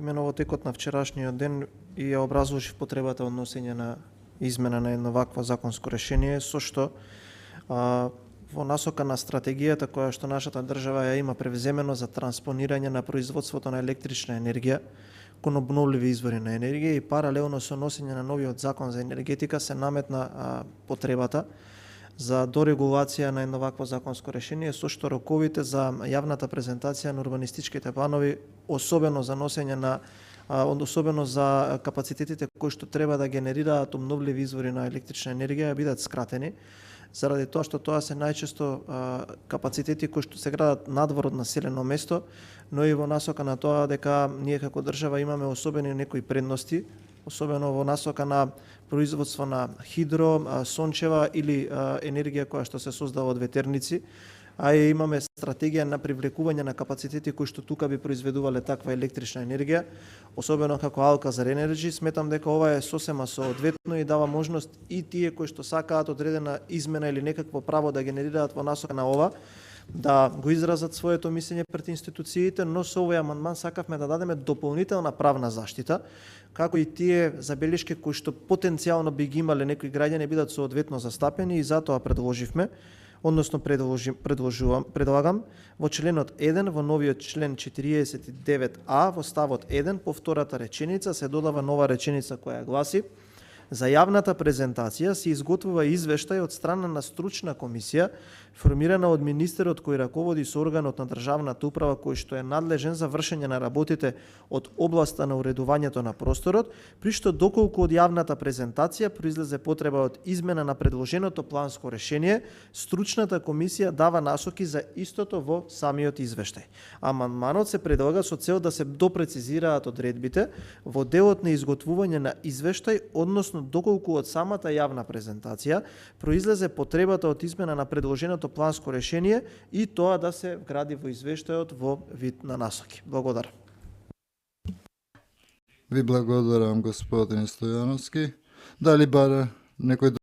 Имено во текот на вчерашниот ден и ја образложив потребата од носење на измена на едно вакво законско решение, со што во насока на стратегијата која што нашата држава ја има превземено за транспонирање на производството на електрична енергија кон обновливи извори на енергија и паралелно со носење на новиот закон за енергетика се наметна потребата за дорегулација на едно вакво законско решение, со што роковите за јавната презентација на урбанистичките планови, особено за носење на особено за капацитетите кои што треба да генерираат обновливи извори на електрична енергија, бидат скратени, заради тоа што тоа се најчесто капацитети кои што се градат надвор од населено место, но и во насока на тоа дека ние како држава имаме особени некои предности, особено во насока на производство на хидро, сончева или енергија која што се создава од ветерници, а и имаме стратегија на привлекување на капацитети кои што тука би произведувале таква електрична енергија, особено како Алказар Енерджи. Сметам дека ова е сосема соодветно и дава можност и тие кои што сакаат одредена измена или некакво право да генерираат во насока на ова, да го изразат своето мислење пред институциите, но со овој амандман сакавме да дадеме дополнителна правна заштита, како и тие забелешки кои што потенцијално би ги имале некои граѓани бидат соодветно застапени и затоа предлагам во членот 1 во новиот член 49а во ставот 1 по втората реченица се додава нова реченица која гласи: за јавната презентација се изготвува извештај од страна на стручна комисија формирана од министерот кој раководи со органот на државната управа кој што е надлежен за вршење на работите од областа на уредувањето на просторот, при што доколку од јавната презентација произлезе потреба од измена на предложеното планско решение, стручната комисија дава насоки за истото во самиот извештај. Амандманот се предлага со цел да се допрецизираат одредбите во делот на изготвување на извештај, односно доколку од самата јавна презентација произлезе потребата од измена на предложеното планско решение и тоа да се вгради во извештајот во вид на насоки. Благодарам. Ви благодарам, господин Стојановски. Дали бара некој